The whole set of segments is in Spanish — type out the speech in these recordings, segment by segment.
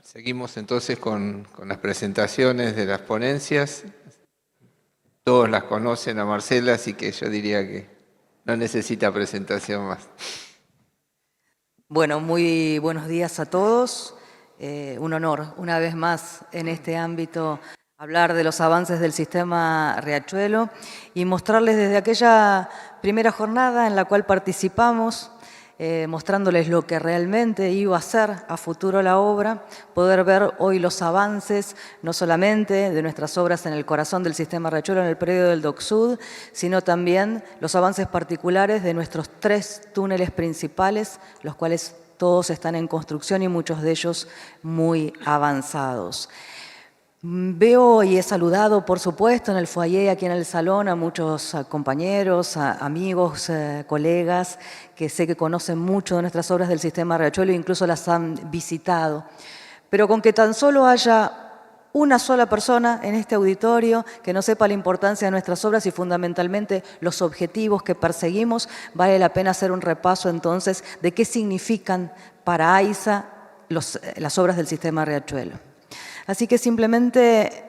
Seguimos entonces con las presentaciones de las ponencias. Todos las conocen a Marcela, así que yo diría que no necesita presentación más. Bueno, muy buenos días a todos. Un honor, una vez más, en este ámbito, hablar de los avances del sistema Riachuelo y mostrarles desde aquella primera jornada en la cual participamos, mostrándoles lo que realmente iba a ser a futuro la obra, poder ver hoy los avances, no solamente de nuestras obras en el corazón del sistema Riachuelo, en el predio del Dock Sud, sino también los avances particulares de nuestros 3 túneles principales, los cuales todos están en construcción y muchos de ellos muy avanzados. Veo y he saludado, por supuesto, en el foyer, aquí en el salón, a muchos compañeros, amigos, colegas, que sé que conocen mucho de nuestras obras del sistema Riachuelo e incluso las han visitado. Pero con que tan solo haya una sola persona en este auditorio que no sepa la importancia de nuestras obras y fundamentalmente los objetivos que perseguimos, vale la pena hacer un repaso entonces de qué significan para AISA las obras del sistema Riachuelo. Así que simplemente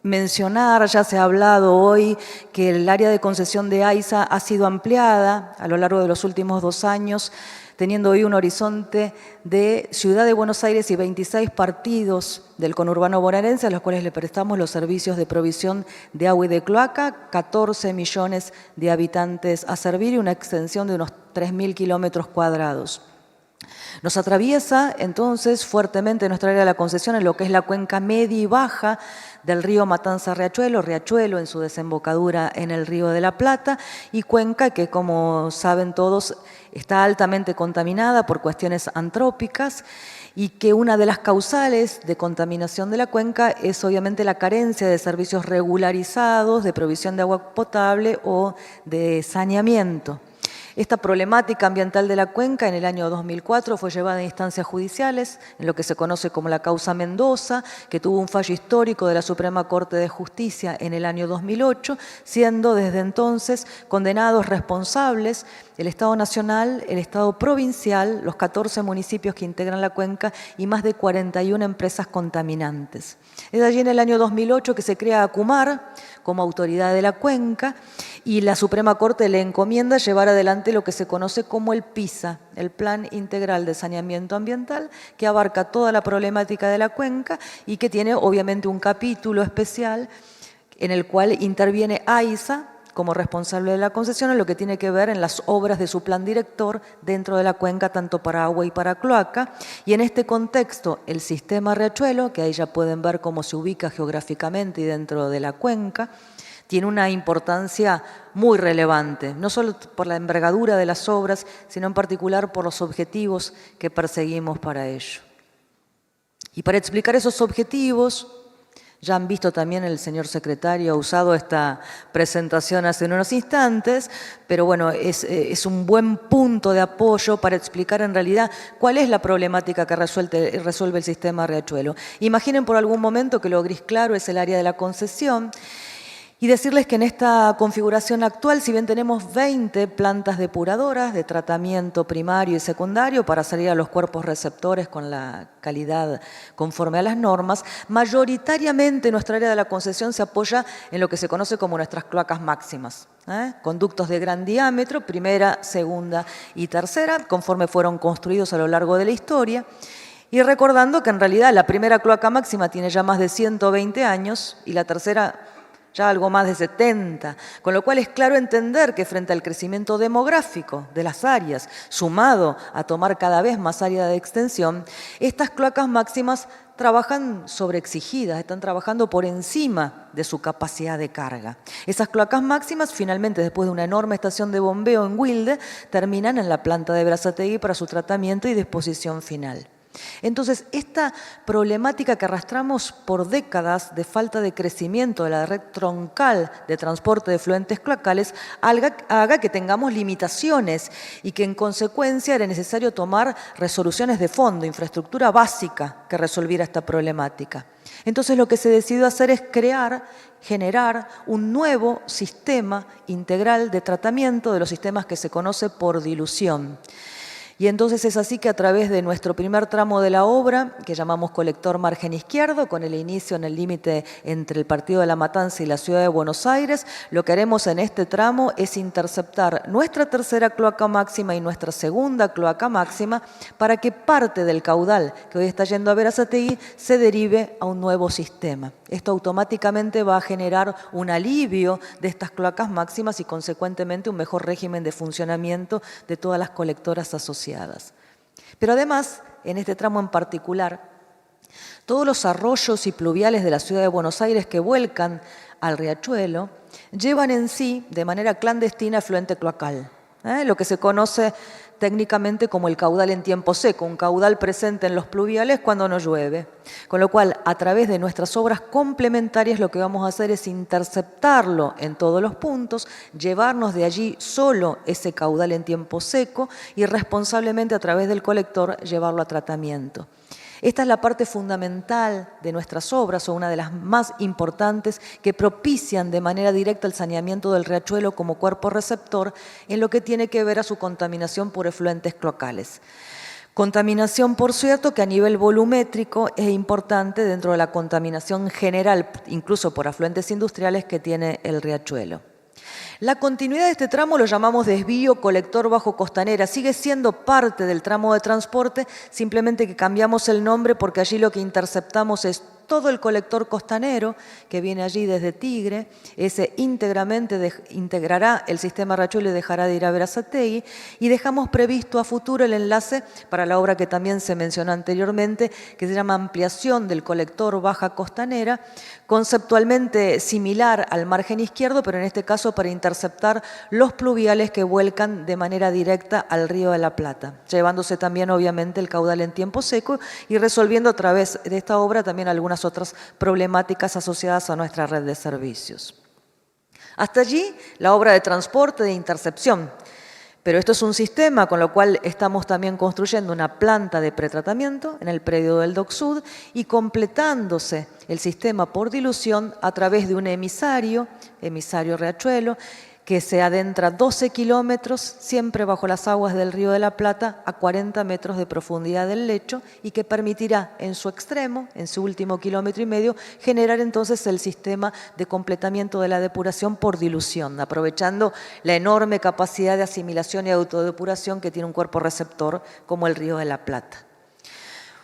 mencionar, ya se ha hablado hoy, que el área de concesión de AISA ha sido ampliada a lo largo de los últimos 2 años, teniendo hoy un horizonte de Ciudad de Buenos Aires y 26 partidos del conurbano bonaerense, a los cuales le prestamos los servicios de provisión de agua y de cloaca, 14 millones de habitantes a servir y una extensión de unos 3.000 kilómetros cuadrados. Nos atraviesa entonces fuertemente nuestra área de la concesión en lo que es la cuenca media y baja del río Matanza-Riachuelo, Riachuelo en su desembocadura en el río de la Plata, y cuenca que, como saben todos, está altamente contaminada por cuestiones antrópicas y que una de las causales de contaminación de la cuenca es obviamente la carencia de servicios regularizados de provisión de agua potable o de saneamiento. Esta problemática ambiental de la cuenca en el año 2004 fue llevada a instancias judiciales, en lo que se conoce como la causa Mendoza, que tuvo un fallo histórico de la Suprema Corte de Justicia en el año 2008, siendo desde entonces condenados responsables el Estado Nacional, el Estado Provincial, los 14 municipios que integran la cuenca y más de 41 empresas contaminantes. Es allí en el año 2008 que se crea ACUMAR como autoridad de la cuenca y la Suprema Corte le encomienda llevar adelante lo que se conoce como el PISA, el Plan Integral de Saneamiento Ambiental, que abarca toda la problemática de la cuenca y que tiene obviamente un capítulo especial en el cual interviene AISA como responsable de la concesión en lo que tiene que ver en las obras de su plan director dentro de la cuenca, tanto para agua y para cloaca. Y en este contexto, el sistema Riachuelo, que ahí ya pueden ver cómo se ubica geográficamente y dentro de la cuenca, tiene una importancia muy relevante, no solo por la envergadura de las obras, sino en particular por los objetivos que perseguimos para ello. Y para explicar esos objetivos, ya han visto también el señor secretario ha usado esta presentación hace unos instantes, pero bueno, es un buen punto de apoyo para explicar en realidad cuál es la problemática que resuelve el sistema Riachuelo. Imaginen por algún momento que lo gris claro es el área de la concesión. Y decirles que en esta configuración actual, si bien tenemos 20 plantas depuradoras de tratamiento primario y secundario para salir a los cuerpos receptores con la calidad conforme a las normas, mayoritariamente nuestra área de la concesión se apoya en lo que se conoce como nuestras cloacas máximas. Conductos de gran diámetro, primera, segunda y tercera, conforme fueron construidos a lo largo de la historia. Y recordando que en realidad la primera cloaca máxima tiene ya más de 120 años y la tercera ya algo más de 70, con lo cual es claro entender que frente al crecimiento demográfico de las áreas, sumado a tomar cada vez más área de extensión, estas cloacas máximas trabajan sobreexigidas, están trabajando por encima de su capacidad de carga. Esas cloacas máximas, finalmente, después de una enorme estación de bombeo en Wilde, terminan en la planta de Berazategui para su tratamiento y disposición final. Entonces, esta problemática que arrastramos por décadas de falta de crecimiento de la red troncal de transporte de efluentes cloacales haga que tengamos limitaciones y que en consecuencia era necesario tomar resoluciones de fondo, infraestructura básica que resolviera esta problemática. Entonces, lo que se decidió hacer es generar un nuevo sistema integral de tratamiento de los sistemas que se conoce por dilución. Y entonces es así que a través de nuestro primer tramo de la obra, que llamamos colector margen izquierdo, con el inicio en el límite entre el Partido de La Matanza y la Ciudad de Buenos Aires, lo que haremos en este tramo es interceptar nuestra tercera cloaca máxima y nuestra segunda cloaca máxima para que parte del caudal que hoy está yendo a Berazategui se derive a un nuevo sistema. Esto automáticamente va a generar un alivio de estas cloacas máximas y consecuentemente un mejor régimen de funcionamiento de todas las colectoras asociadas. Pero además, en este tramo en particular, todos los arroyos y pluviales de la Ciudad de Buenos Aires que vuelcan al riachuelo llevan en sí, de manera clandestina, afluente cloacal, lo que se conoce técnicamente como el caudal en tiempo seco, un caudal presente en los pluviales cuando no llueve. Con lo cual, a través de nuestras obras complementarias, lo que vamos a hacer es interceptarlo en todos los puntos, llevarnos de allí solo ese caudal en tiempo seco y responsablemente a través del colector llevarlo a tratamiento. Esta es la parte fundamental de nuestras obras, o una de las más importantes, que propician de manera directa el saneamiento del riachuelo como cuerpo receptor en lo que tiene que ver a su contaminación por efluentes cloacales. Contaminación, por cierto, que a nivel volumétrico es importante dentro de la contaminación general, incluso por afluentes industriales, que tiene el riachuelo. La continuidad de este tramo lo llamamos desvío colector bajo Costanera. Sigue siendo parte del tramo de transporte, simplemente que cambiamos el nombre porque allí lo que interceptamos es todo el colector costanero que viene allí desde Tigre. Ese íntegramente integrará el sistema riachuelo y dejará de ir a Berazategui. Y dejamos previsto a futuro el enlace para la obra que también se mencionó anteriormente, que se llama ampliación del colector baja Costanera, conceptualmente similar al margen izquierdo, pero en este caso para interceptar los pluviales que vuelcan de manera directa al Río de la Plata, llevándose también obviamente el caudal en tiempo seco y resolviendo a través de esta obra también algunas otras problemáticas asociadas a nuestra red de servicios. Hasta allí la obra de transporte de intercepción. Pero esto es un sistema, con lo cual estamos también construyendo una planta de pretratamiento en el predio del Dock Sud y completándose el sistema por dilución a través de un emisario riachuelo, que se adentra 12 kilómetros, siempre bajo las aguas del Río de la Plata, a 40 metros de profundidad del lecho, y que permitirá en su extremo, en su último kilómetro y medio, generar entonces el sistema de completamiento de la depuración por dilución, aprovechando la enorme capacidad de asimilación y autodepuración que tiene un cuerpo receptor como el Río de la Plata.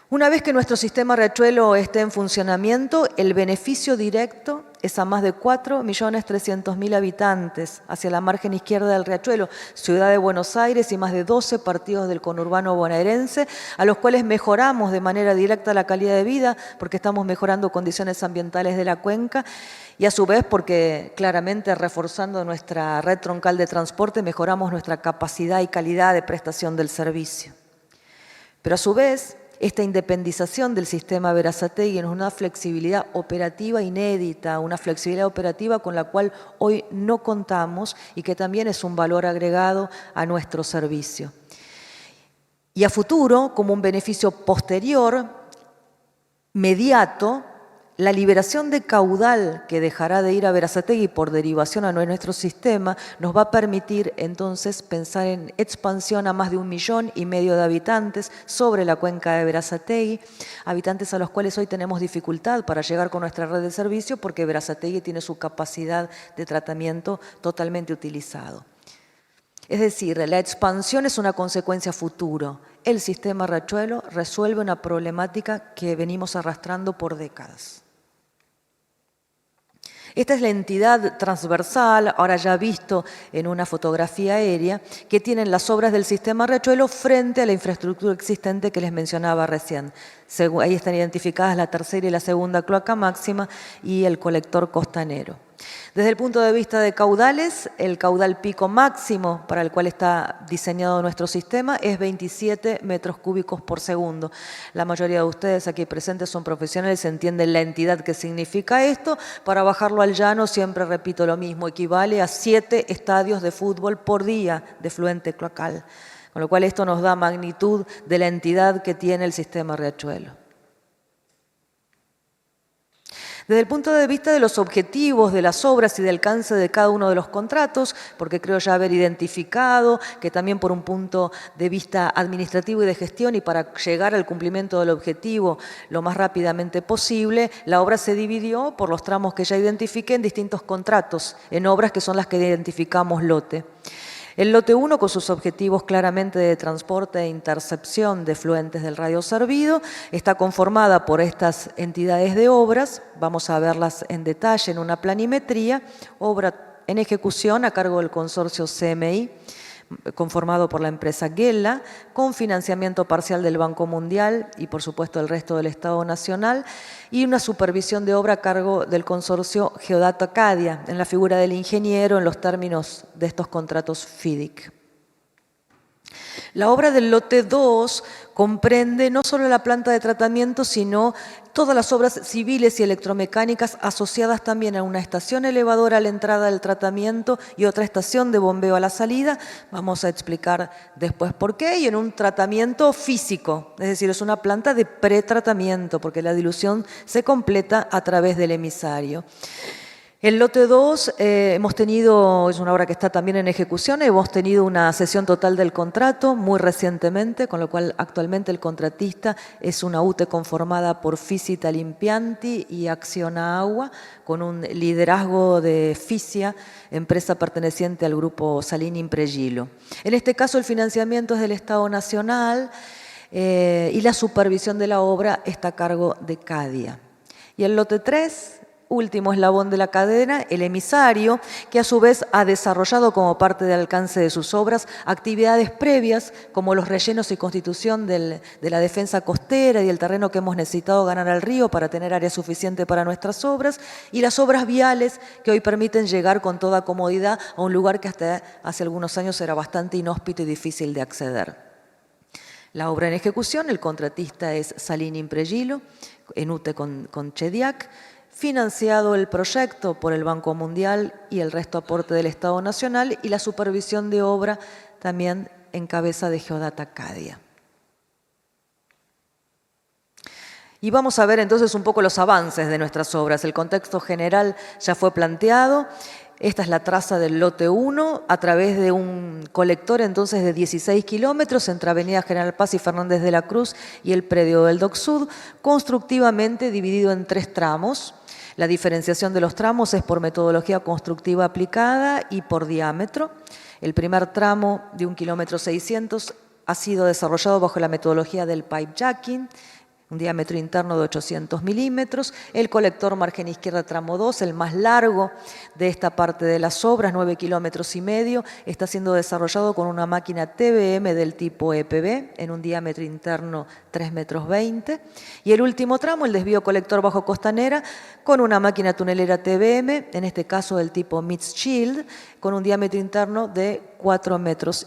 Una vez que nuestro sistema riachuelo esté en funcionamiento, el beneficio directo es a más de 4.300.000 habitantes hacia la margen izquierda del riachuelo, Ciudad de Buenos Aires y más de 12 partidos del conurbano bonaerense, a los cuales mejoramos de manera directa la calidad de vida porque estamos mejorando condiciones ambientales de la cuenca y a su vez porque claramente reforzando nuestra red troncal de transporte mejoramos nuestra capacidad y calidad de prestación del servicio. Pero a su vez, esta independización del sistema Berazategui es una flexibilidad operativa inédita, una flexibilidad operativa con la cual hoy no contamos y que también es un valor agregado a nuestro servicio. Y a futuro, como un beneficio posterior, mediato, la liberación de caudal que dejará de ir a Berazategui por derivación a nuestro sistema nos va a permitir entonces pensar en expansión a más de 1,5 millones de habitantes sobre la cuenca de Berazategui, habitantes a los cuales hoy tenemos dificultad para llegar con nuestra red de servicio porque Berazategui tiene su capacidad de tratamiento totalmente utilizado. Es decir, la expansión es una consecuencia a futuro. El sistema riachuelo resuelve una problemática que venimos arrastrando por décadas. Esta es la entidad transversal, ahora ya visto en una fotografía aérea, que tienen las obras del sistema riachuelo frente a la infraestructura existente que les mencionaba recién. Ahí están identificadas la tercera y la segunda cloaca máxima y el colector costanero. Desde el punto de vista de caudales, el caudal pico máximo para el cual está diseñado nuestro sistema es 27 metros cúbicos por segundo. La mayoría de ustedes aquí presentes son profesionales, entienden la entidad que significa esto. Para bajarlo al llano, siempre repito lo mismo, equivale a 7 estadios de fútbol por día de fluente cloacal. Con lo cual esto nos da magnitud de la entidad que tiene el sistema riachuelo. Desde el punto de vista de los objetivos de las obras y del alcance de cada uno de los contratos, porque creo ya haber identificado que también por un punto de vista administrativo y de gestión y para llegar al cumplimiento del objetivo lo más rápidamente posible, la obra se dividió por los tramos que ya identifiqué en distintos contratos, en obras que son las que identificamos lote. El lote 1, con sus objetivos claramente de transporte e intercepción de fluentes del radio servido, está conformada por estas entidades de obras, vamos a verlas en detalle en una planimetría, obra en ejecución a cargo del consorcio CMI, conformado por la empresa Gela, con financiamiento parcial del Banco Mundial y por supuesto el resto del Estado Nacional, y una supervisión de obra a cargo del consorcio Geodata Cadia, en la figura del ingeniero en los términos de estos contratos FIDIC. La obra del lote 2 comprende no solo la planta de tratamiento, sino todas las obras civiles y electromecánicas asociadas también a una estación elevadora a la entrada del tratamiento y otra estación de bombeo a la salida. Vamos a explicar después por qué. Y en un tratamiento físico, es decir, es una planta de pretratamiento, porque la dilución se completa a través del emisario. El lote 2 hemos tenido, es una obra que está también en ejecución, hemos tenido una sesión total del contrato muy recientemente, con lo cual actualmente el contratista es una UTE conformada por Fisi Limpianti y Acciona Agua, con un liderazgo de Fisia, empresa perteneciente al grupo Salini Impregilo. En este caso el financiamiento es del Estado Nacional y la supervisión de la obra está a cargo de Cadia. Y el lote 3... último eslabón de la cadena, el emisario, que a su vez ha desarrollado como parte del alcance de sus obras actividades previas como los rellenos y constitución de la defensa costera y el terreno que hemos necesitado ganar al río para tener área suficiente para nuestras obras, y las obras viales que hoy permiten llegar con toda comodidad a un lugar que hasta hace algunos años era bastante inhóspito y difícil de acceder. La obra en ejecución, el contratista es Salini Impregilo, en UTE con Chediac, financiado el proyecto por el Banco Mundial y el resto aporte del Estado Nacional, y la supervisión de obra también en cabeza de Geodata Cadia. Y vamos a ver entonces un poco los avances de nuestras obras. El contexto general ya fue planteado. Esta es la traza del lote 1 a través de un colector entonces de 16 kilómetros entre Avenida General Paz y Fernández de la Cruz y el predio del Doc Sud, constructivamente dividido en 3 tramos. La diferenciación de los tramos es por metodología constructiva aplicada y por diámetro. El primer tramo de 1,6 kilómetros ha sido desarrollado bajo la metodología del pipe jacking, un diámetro interno de 800 milímetros. El colector margen izquierda tramo 2, el más largo de esta parte de las obras, 9,5 kilómetros, está siendo desarrollado con una máquina TBM del tipo EPB en un diámetro interno 3,20 metros. Y el último tramo, el desvío colector bajo costanera, con una máquina tunelera TBM, en este caso del tipo Mid-Shield, con un diámetro interno de 4,5 metros.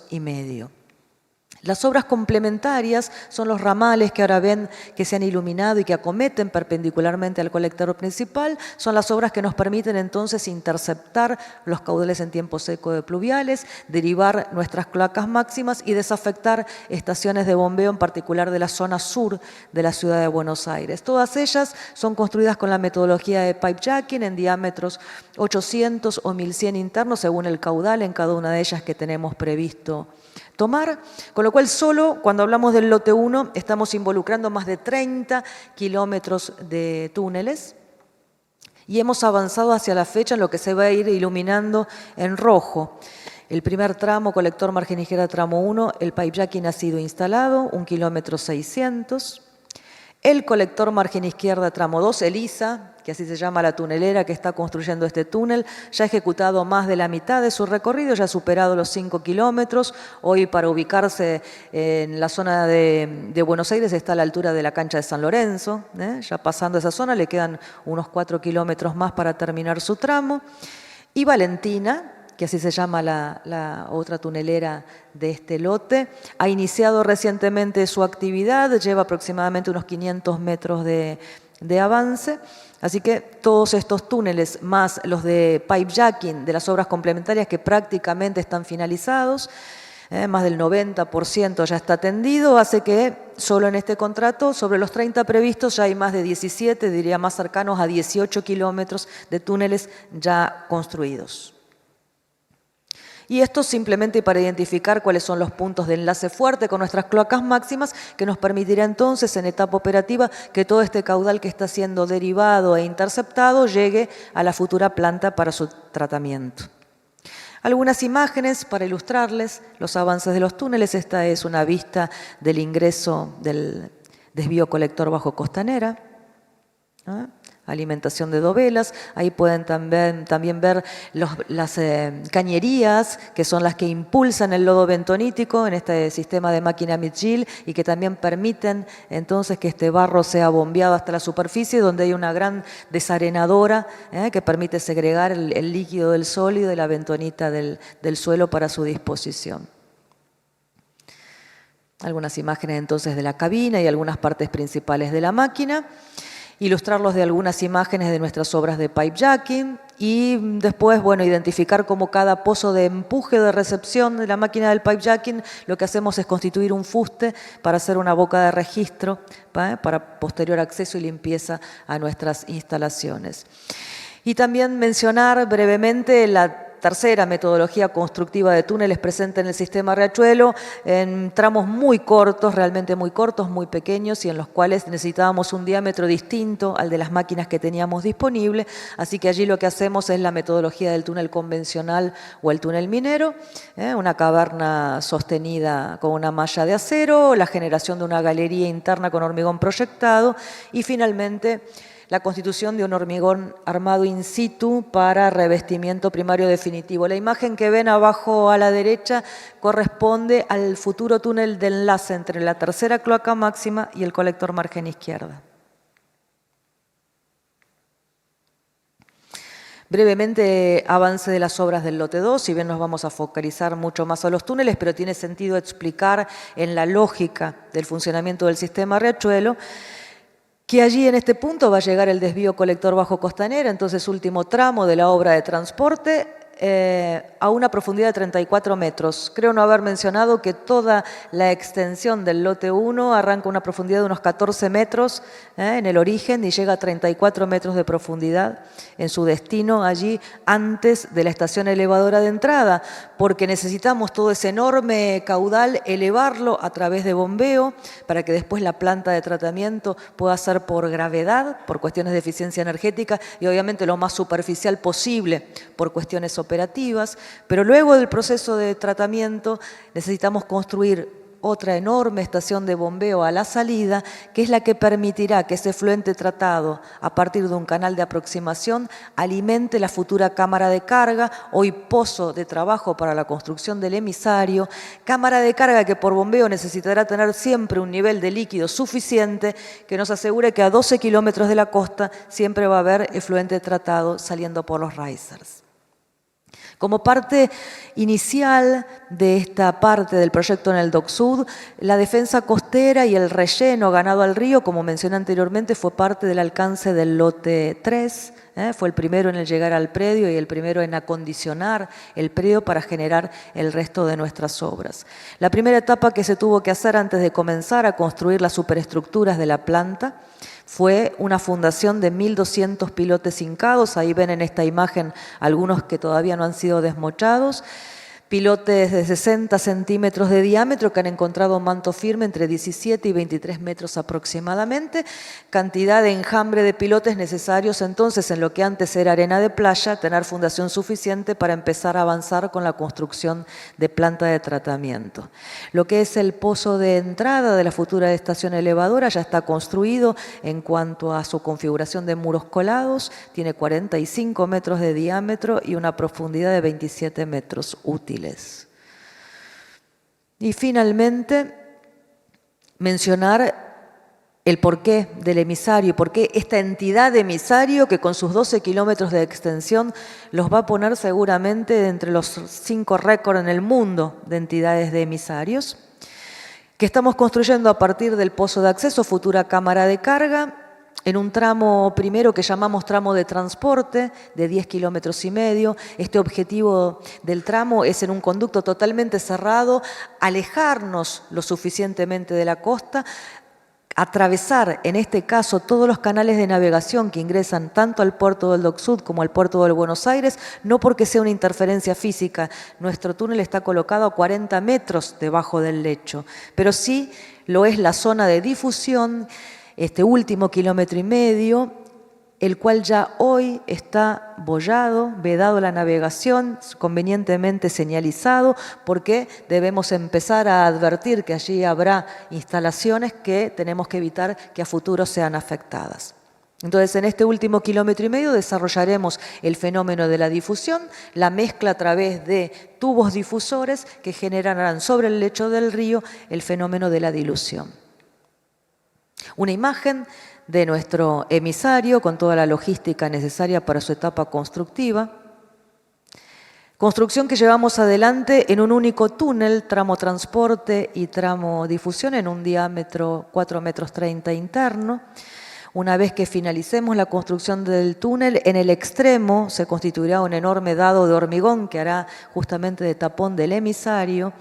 Las obras complementarias son los ramales que ahora ven que se han iluminado y que acometen perpendicularmente al colector principal. Son las obras que nos permiten entonces interceptar los caudales en tiempo seco de pluviales, derivar nuestras cloacas máximas y desafectar estaciones de bombeo, en particular de la zona sur de la ciudad de Buenos Aires. Todas ellas son construidas con la metodología de pipe jacking en diámetros 800 o 1.100 internos según el caudal en cada una de ellas que tenemos previsto tomar, con lo cual solo cuando hablamos del lote 1 estamos involucrando más de 30 kilómetros de túneles y hemos avanzado hacia la fecha en lo que se va a ir iluminando en rojo. El primer tramo, colector margen izquierda tramo 1, el pipe jacking ha sido instalado, 1,6 kilómetros. El colector margen izquierda tramo 2, ELISA, que así se llama la tunelera que está construyendo este túnel, ya ha ejecutado más de la mitad de su recorrido, ya ha superado los 5 kilómetros. Hoy, para ubicarse en la zona de Buenos Aires, está a la altura de la cancha de San Lorenzo. Ya pasando esa zona le quedan unos 4 kilómetros más para terminar su tramo. Y Valentina, que así se llama la otra tunelera de este lote, ha iniciado recientemente su actividad, lleva aproximadamente unos 500 metros de avance. Así que todos estos túneles, más los de pipe jacking de las obras complementarias que prácticamente están finalizados, más del 90% ya está tendido, hace que solo en este contrato, sobre los 30 previstos, ya hay más de 17, diría más cercanos a 18 kilómetros de túneles ya construidos. Y esto simplemente para identificar cuáles son los puntos de enlace fuerte con nuestras cloacas máximas, que nos permitirá entonces en etapa operativa que todo este caudal que está siendo derivado e interceptado llegue a la futura planta para su tratamiento. Algunas imágenes para ilustrarles los avances de los túneles. Esta es una vista del ingreso del desvío colector bajo Costanera. Alimentación de dovelas. Ahí pueden también ver las cañerías, que son las que impulsan el lodo bentonítico en este sistema de máquina Mitchell y que también permiten entonces que este barro sea bombeado hasta la superficie, donde hay una gran desarenadora que permite segregar el líquido del sólido y la bentonita del suelo para su disposición. Algunas imágenes entonces de la cabina y algunas partes principales de la máquina. Ilustrarlos de algunas imágenes de nuestras obras de pipe jacking y después, bueno, identificar cómo cada pozo de empuje de recepción de la máquina del pipe jacking, lo que hacemos es constituir un fuste para hacer una boca de registro para posterior acceso y limpieza a nuestras instalaciones. Y también mencionar brevemente la tercera metodología constructiva de túneles presente en el sistema Riachuelo, en tramos muy cortos, realmente muy cortos, muy pequeños, y en los cuales necesitábamos un diámetro distinto al de las máquinas que teníamos disponible. Así que allí lo que hacemos es la metodología del túnel convencional o el túnel minero, una caverna sostenida con una malla de acero, la generación de una galería interna con hormigón proyectado y finalmente la constitución de un hormigón armado in situ para revestimiento primario definitivo. La imagen que ven abajo a la derecha corresponde al futuro túnel de enlace entre la tercera cloaca máxima y el colector margen izquierda. Brevemente, avance de las obras del lote 2, si bien nos vamos a focalizar mucho más a los túneles, pero tiene sentido explicar en la lógica del funcionamiento del sistema Riachuelo que allí en este punto va a llegar el desvío colector bajo Costanera, entonces último tramo de la obra de transporte, a una profundidad de 34 metros. Creo no haber mencionado que toda la extensión del lote 1 arranca a una profundidad de unos 14 metros en el origen y llega a 34 metros de profundidad en su destino allí antes de la estación elevadora de entrada, porque necesitamos todo ese enorme caudal elevarlo a través de bombeo para que después la planta de tratamiento pueda ser por gravedad, por cuestiones de eficiencia energética y obviamente lo más superficial posible por cuestiones operativas, pero luego del proceso de tratamiento necesitamos construir otra enorme estación de bombeo a la salida, que es la que permitirá que ese efluente tratado, a partir de un canal de aproximación, alimente la futura cámara de carga, hoy pozo de trabajo para la construcción del emisario, cámara de carga que por bombeo necesitará tener siempre un nivel de líquido suficiente que nos asegure que a 12 kilómetros de la costa siempre va a haber efluente tratado saliendo por los risers. Como parte inicial de esta parte del proyecto en el Dock Sud, la defensa costera y el relleno ganado al río, como mencioné anteriormente, fue parte del alcance del lote 3, fue el primero en el llegar al predio y el primero en acondicionar el predio para generar el resto de nuestras obras. La primera etapa que se tuvo que hacer antes de comenzar a construir las superestructuras de la planta fue una fundación de 1.200 pilotes hincados. Ahí ven en esta imagen algunos que todavía no han sido desmochados. Pilotes de 60 centímetros de diámetro que han encontrado manto firme entre 17 y 23 metros aproximadamente. Cantidad de enjambre de pilotes necesarios entonces en lo que antes era arena de playa, tener fundación suficiente para empezar a avanzar con la construcción de planta de tratamiento. Lo que es el pozo de entrada de la futura estación elevadora ya está construido en cuanto a su configuración de muros colados, tiene 45 metros de diámetro y una profundidad de 27 metros útiles. Y finalmente, mencionar el porqué del emisario, por qué esta entidad de emisario que con sus 12 kilómetros de extensión los va a poner seguramente entre los 5 récords en el mundo de entidades de emisarios, que estamos construyendo a partir del pozo de acceso, futura cámara de carga, en un tramo primero que llamamos tramo de transporte de 10,5 kilómetros. Este objetivo del tramo es en un conducto totalmente cerrado, alejarnos lo suficientemente de la costa, atravesar, en este caso, todos los canales de navegación que ingresan tanto al puerto del Dock Sud como al puerto de Buenos Aires, no porque sea una interferencia física. Nuestro túnel está colocado a 40 metros debajo del lecho, pero sí lo es la zona de difusión, este último 1,5 kilómetros, el cual ya hoy está bollado, vedado la navegación, convenientemente señalizado, porque debemos empezar a advertir que allí habrá instalaciones que tenemos que evitar que a futuro sean afectadas. Entonces, en este último 1,5 kilómetros desarrollaremos el fenómeno de la difusión, la mezcla a través de tubos difusores que generarán sobre el lecho del río el fenómeno de la dilución. Una imagen de nuestro emisario con toda la logística necesaria para su etapa constructiva. Construcción que llevamos adelante en un único túnel, tramo transporte y tramo difusión, en un diámetro 4,30 metros interno. Una vez que finalicemos la construcción del túnel, en el extremo se constituirá un enorme dado de hormigón que hará justamente de tapón del emisario.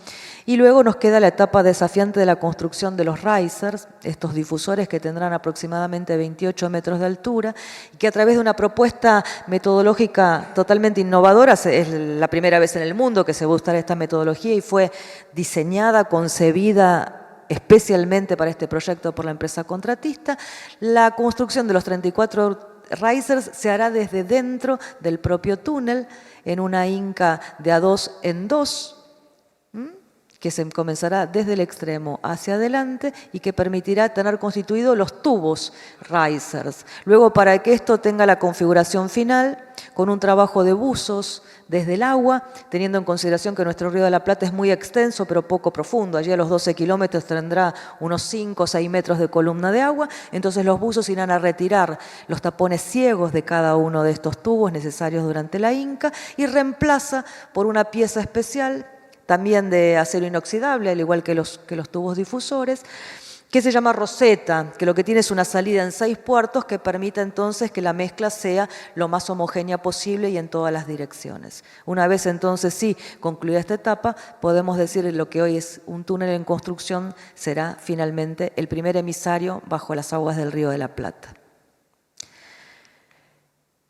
Y luego nos queda la etapa desafiante de la construcción de los risers, estos difusores que tendrán aproximadamente 28 metros de altura, y que a través de una propuesta metodológica totalmente innovadora, es la primera vez en el mundo que se va a usar esta metodología y fue diseñada, concebida especialmente para este proyecto por la empresa contratista, la construcción de los 34 risers se hará desde dentro del propio túnel, en una hinca de a 2 en 2, que se comenzará desde el extremo hacia adelante y que permitirá tener constituidos los tubos risers. Luego, para que esto tenga la configuración final, con un trabajo de buzos desde el agua, teniendo en consideración que nuestro Río de la Plata es muy extenso pero poco profundo. Allí a los 12 kilómetros tendrá unos 5 o 6 metros de columna de agua, entonces los buzos irán a retirar los tapones ciegos de cada uno de estos tubos necesarios durante la hinca y reemplaza por una pieza especial, también de acero inoxidable, al igual que los tubos difusores, que se llama roseta, que lo que tiene es una salida en 6 puertos que permite entonces que la mezcla sea lo más homogénea posible y en todas las direcciones. Una vez entonces sí concluida esta etapa, podemos decir que lo que hoy es un túnel en construcción será finalmente el primer emisario bajo las aguas del Río de la Plata.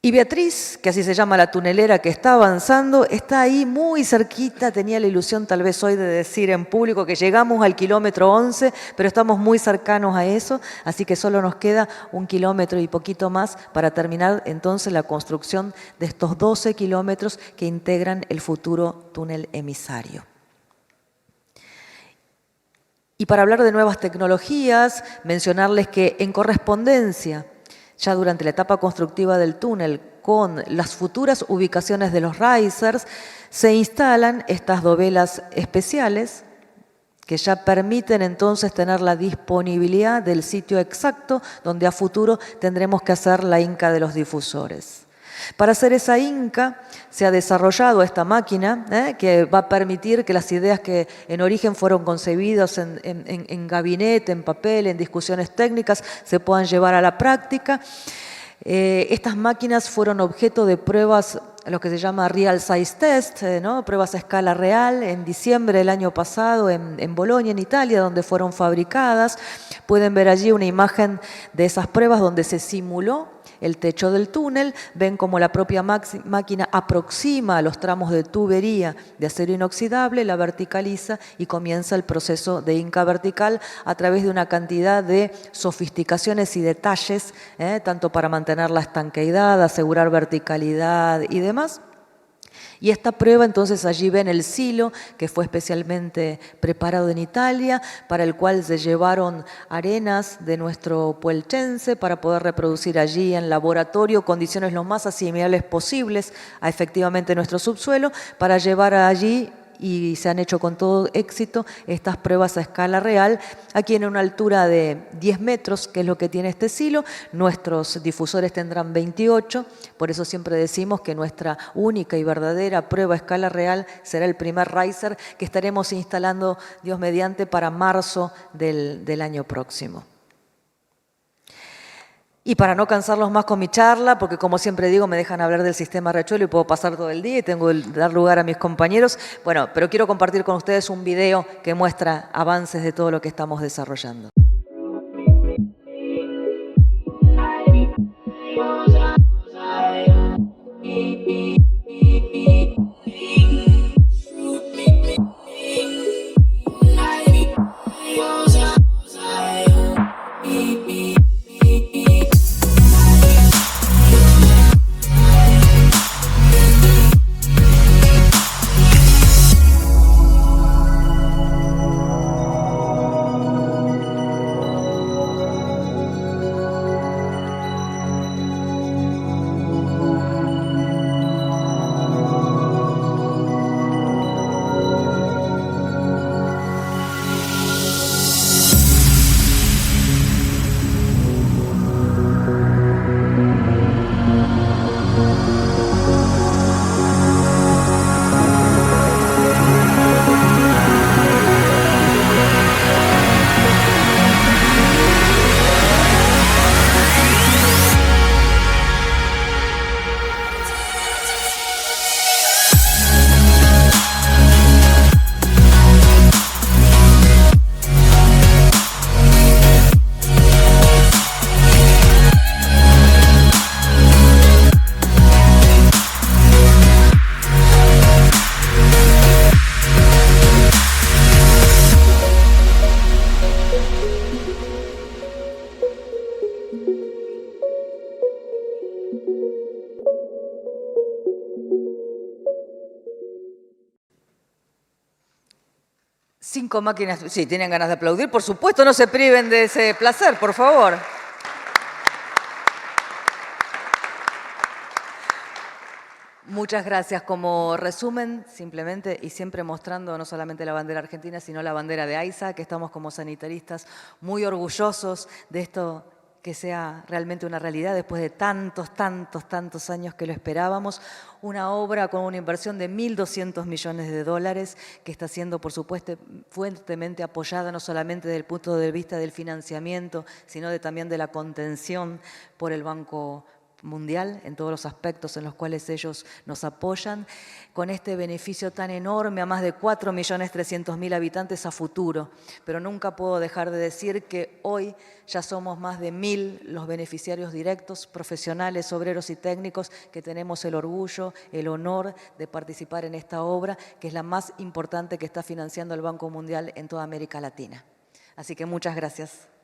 Y Beatriz, que así se llama la tunelera que está avanzando, está ahí muy cerquita. Tenía la ilusión tal vez hoy de decir en público que llegamos al kilómetro 11, pero estamos muy cercanos a eso, así que solo nos queda 1 kilómetro y poquito más para terminar entonces la construcción de estos 12 kilómetros que integran el futuro túnel emisario. Y para hablar de nuevas tecnologías, mencionarles que en correspondencia, ya durante la etapa constructiva del túnel, con las futuras ubicaciones de los risers, se instalan estas dovelas especiales que ya permiten entonces tener la disponibilidad del sitio exacto donde a futuro tendremos que hacer la hinca de los difusores. Para hacer esa hinca se ha desarrollado esta máquina que va a permitir que las ideas que en origen fueron concebidas en gabinete, en papel, en discusiones técnicas, se puedan llevar a la práctica. Estas máquinas fueron objeto de pruebas, lo que se llama Real Size Test, pruebas a escala real, en diciembre del año pasado en Bolonia, en Italia, donde fueron fabricadas. Pueden ver allí una imagen de esas pruebas donde se simuló el techo del túnel, ven cómo la propia máquina aproxima a los tramos de tubería de acero inoxidable, la verticaliza y comienza el proceso de hinca vertical a través de una cantidad de sofisticaciones y detalles, tanto para mantener la estanqueidad, asegurar verticalidad y demás. Y esta prueba, entonces, allí ven el silo que fue especialmente preparado en Italia, para el cual se llevaron arenas de nuestro puelchense para poder reproducir allí en laboratorio condiciones lo más asimilables posibles a efectivamente nuestro subsuelo, para llevar allí, y se han hecho con todo éxito, estas pruebas a escala real, aquí en una altura de 10 metros, que es lo que tiene este silo. Nuestros difusores tendrán 28, por eso siempre decimos que nuestra única y verdadera prueba a escala real será el primer riser que estaremos instalando, Dios mediante, para marzo del año próximo. Y para no cansarlos más con mi charla, porque como siempre digo, me dejan hablar del sistema Riachuelo y puedo pasar todo el día y tengo que dar lugar a mis compañeros. Bueno, pero quiero compartir con ustedes un video que muestra avances de todo lo que estamos desarrollando. Cinco máquinas, sí, tienen ganas de aplaudir, por supuesto, no se priven de ese placer, por favor. Muchas gracias. Como resumen, simplemente, y siempre mostrando no solamente la bandera argentina, sino la bandera de AISA, que estamos como sanitaristas muy orgullosos de esto que sea realmente una realidad después de tantos años que lo esperábamos. Una obra con una inversión de 1.200 millones de dólares que está siendo, por supuesto, fuertemente apoyada no solamente desde el punto de vista del financiamiento, sino también de la contención por el Banco Mundial en todos los aspectos en los cuales ellos nos apoyan, con este beneficio tan enorme a más de 4.300.000 habitantes a futuro. Pero nunca puedo dejar de decir que hoy ya somos más de 1.000 los beneficiarios directos, profesionales, obreros y técnicos, que tenemos el orgullo, el honor de participar en esta obra, que es la más importante que está financiando el Banco Mundial en toda América Latina. Así que muchas gracias.